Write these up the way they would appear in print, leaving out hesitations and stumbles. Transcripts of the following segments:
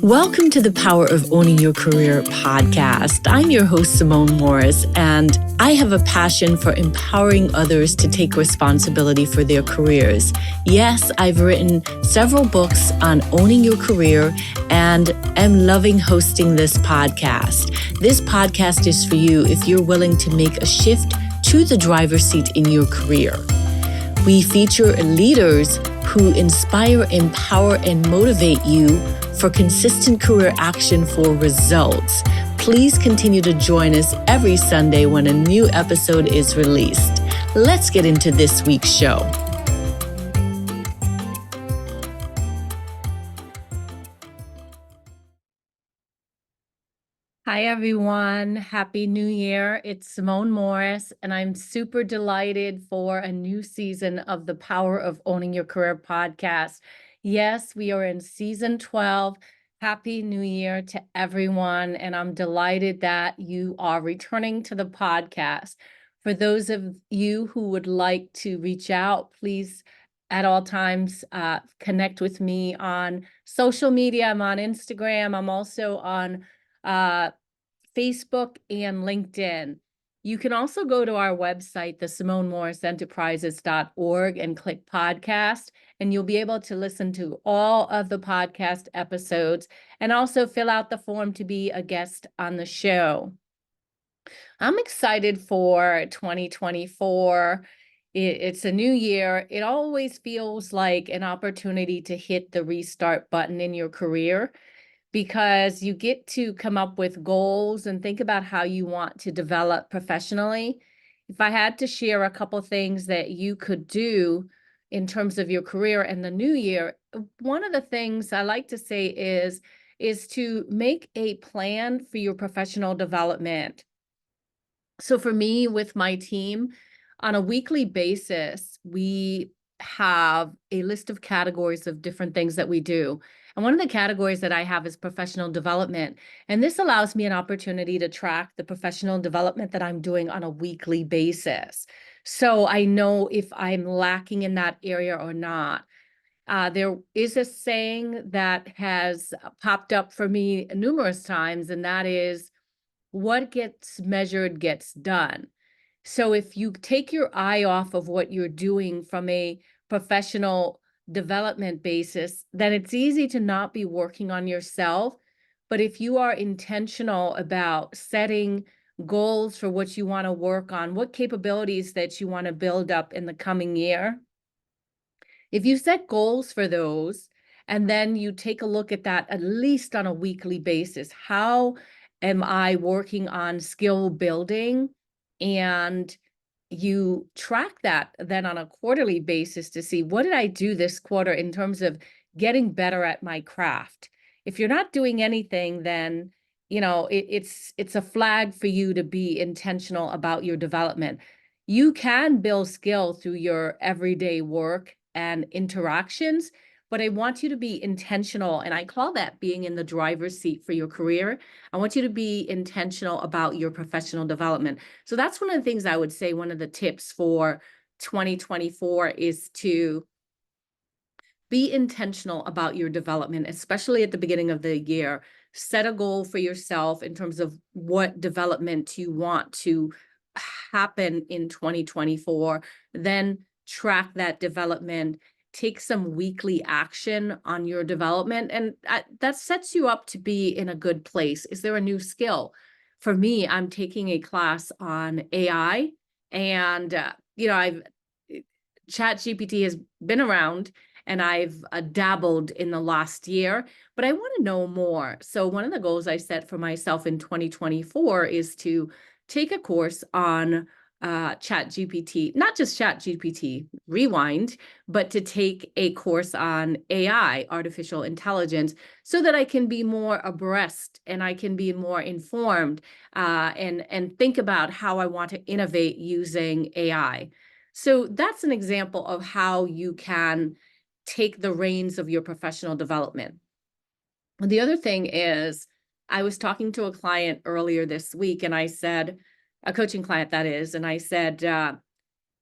Welcome to the Power of Owning Your Career podcast. I'm your host, Simone Morris, and I have a passion for empowering others to take responsibility for their careers. Yes, I've written several books on owning your career and am loving hosting this podcast. This podcast is for you if you're willing to make a shift to the driver's seat in your career. We feature leaders who inspire, empower, and motivate you for consistent career action for results. Please continue to join us every Sunday when a new episode is released. Let's get into this week's show. Hi, everyone. Happy New Year. It's Simone Morris, and I'm super delighted for a new season of the Power of Owning Your Career podcast. Yes, we are in season 12. Happy New Year to everyone, and I'm delighted that you are returning to the podcast. For those of you who would like to reach out, please at all times connect with me on social media. I'm on Instagram. I'm also on Facebook and LinkedIn. You can also go to our website, the SimoneMorrisEnterprises.org, and click podcast, and you'll be able to listen to all of the podcast episodes and also fill out the form to be a guest on the show. I'm excited for 2024. It's a new year. It always feels like an opportunity to hit the restart button in your career, because you get to come up with goals and think about how you want to develop professionally. If I had to share a couple things that you could do in terms of your career in the new year, one of the things I like to say is to make a plan for your professional development. So for me, with my team, on a weekly basis, we have a list of categories of different things that we do. And one of the categories that I have is professional development. And this allows me an opportunity to track the professional development that I'm doing on a weekly basis. So I know if I'm lacking in that area or not. There is a saying that has popped up for me numerous times, and that is, what gets measured gets done. So if you take your eye off of what you're doing from a professional development basis, then it's easy to not be working on yourself. But if you are intentional about setting goals for what you want to work on, what capabilities that you want to build up in the coming year, if you set goals for those, and then you take a look at that at least on a weekly basis, how am I working on skill building? And you track that then on a quarterly basis to see, what did I do this quarter in terms of getting better at my craft? If you're not doing anything, then it's a flag for you to be intentional about your development. You can build skill through your everyday work and interactions, but I want you to be intentional, and I call that being in the driver's seat for your career. I want you to be intentional about your professional development. So that's one of the things I would say, one of the tips for 2024 is to be intentional about your development, especially at the beginning of the year. Set a goal for yourself in terms of what development you want to happen in 2024. Then track that development, take some weekly action on your development, and that sets you up to be in a good place. Is there a new skill? For me, I'm taking a class on AI, and I've Chat GPT has been around, and I've dabbled in the last year, but I want to know more. So one of the goals I set for myself in 2024 is to take a course on Chat GPT, not just Chat GPT, rewind, but to take a course on AI, artificial intelligence, so that I can be more abreast and I can be more informed and think about how I want to innovate using AI. So that's an example of how you can take the reins of your professional development. And the other thing is, I was talking to a client earlier this week, and I said, a coaching client that is, and I said,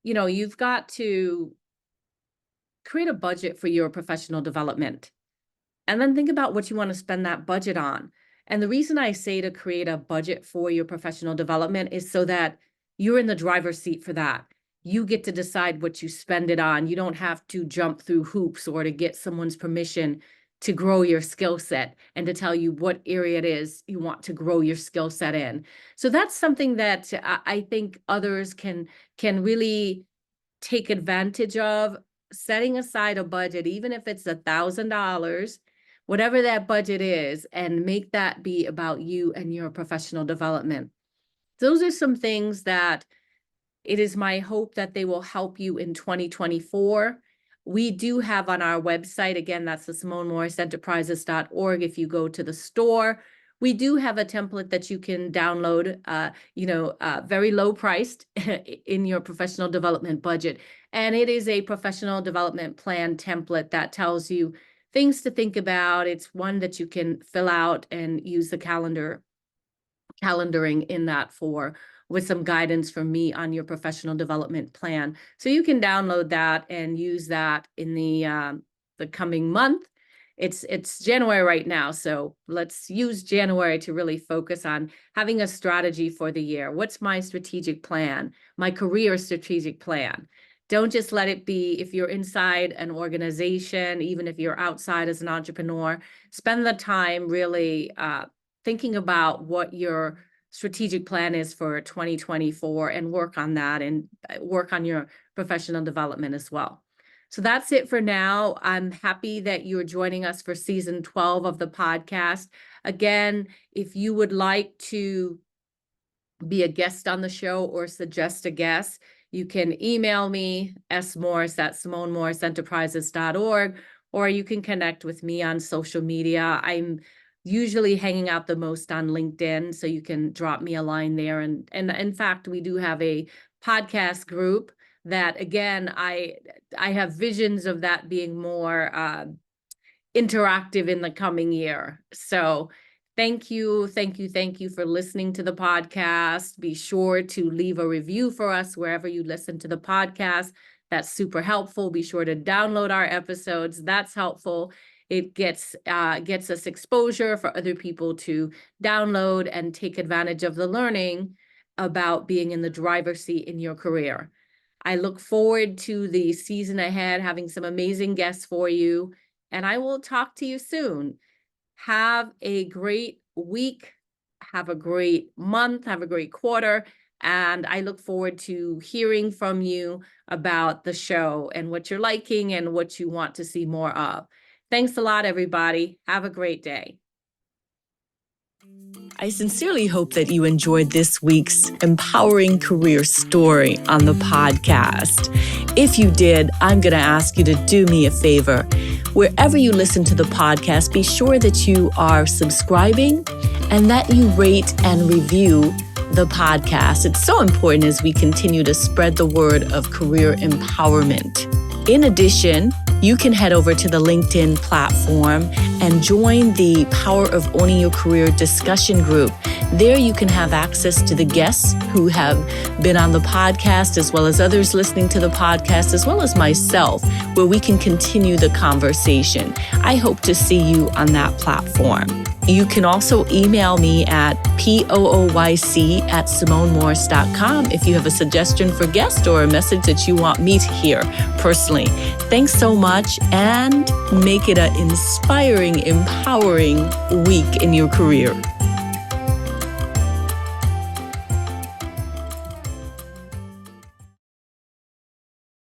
you've got to create a budget for your professional development. And then think about what you want to spend that budget on. And the reason I say to create a budget for your professional development is so that you're in the driver's seat for that. You get to decide what you spend it on. You don't have to jump through hoops or to get someone's permission to grow your skill set and to tell you what area it is you want to grow your skill set in. So that's something that I think others can really take advantage of, setting aside a budget, even if it's $1,000, whatever that budget is, and make that be about you and your professional development. Those are some things that it is my hope that they will help you in 2024. We do have on our website, again, that's the SimoneMorrisEnterprises.org. If you go to the store, we do have a template that you can download, very low priced in your professional development budget. And it is a professional development plan template that tells you things to think about. It's one that you can fill out and use the calendaring in that with some guidance from me on your professional development plan. So you can download that and use that in the coming month. It's January right now, so let's use January to really focus on having a strategy for the year. What's my strategic plan, my career strategic plan? Don't just let it be, if you're inside an organization, even if you're outside as an entrepreneur, spend the time really thinking about what your strategic plan is for 2024 and work on that and work on your professional development as well. So that's it for now. I'm happy that you're joining us for season 12 of the podcast. Again, if you would like to be a guest on the show or suggest a guest, you can email me, smorris@SimoneMorrisEnterprises.org, or you can connect with me on social media. I'm usually hanging out the most on LinkedIn, so you can drop me a line there. And in fact, we do have a podcast group that, again, I have visions of that being more interactive in the coming year. So thank you for listening to the podcast. Be sure to leave a review for us wherever you listen to the podcast. That's super helpful. Be sure to download our episodes. That's helpful. It gets us exposure for other people to download and take advantage of the learning about being in the driver's seat in your career. I look forward to the season ahead, having some amazing guests for you, and I will talk to you soon. Have a great week, have a great month, have a great quarter, and I look forward to hearing from you about the show and what you're liking and what you want to see more of. Thanks a lot, everybody. Have a great day. I sincerely hope that you enjoyed this week's empowering career story on the podcast. If you did, I'm going to ask you to do me a favor. Wherever you listen to the podcast, be sure that you are subscribing and that you rate and review the podcast. It's so important as we continue to spread the word of career empowerment. In addition, you can head over to the LinkedIn platform and join the Power of Owning Your Career discussion group. There you can have access to the guests who have been on the podcast, as well as others listening to the podcast, as well as myself, where we can continue the conversation. I hope to see you on that platform. You can also email me at pooyc@SimoneMorris.com if you have a suggestion for guest or a message that you want me to hear personally. Thanks so much, and make it an inspiring, empowering week in your career.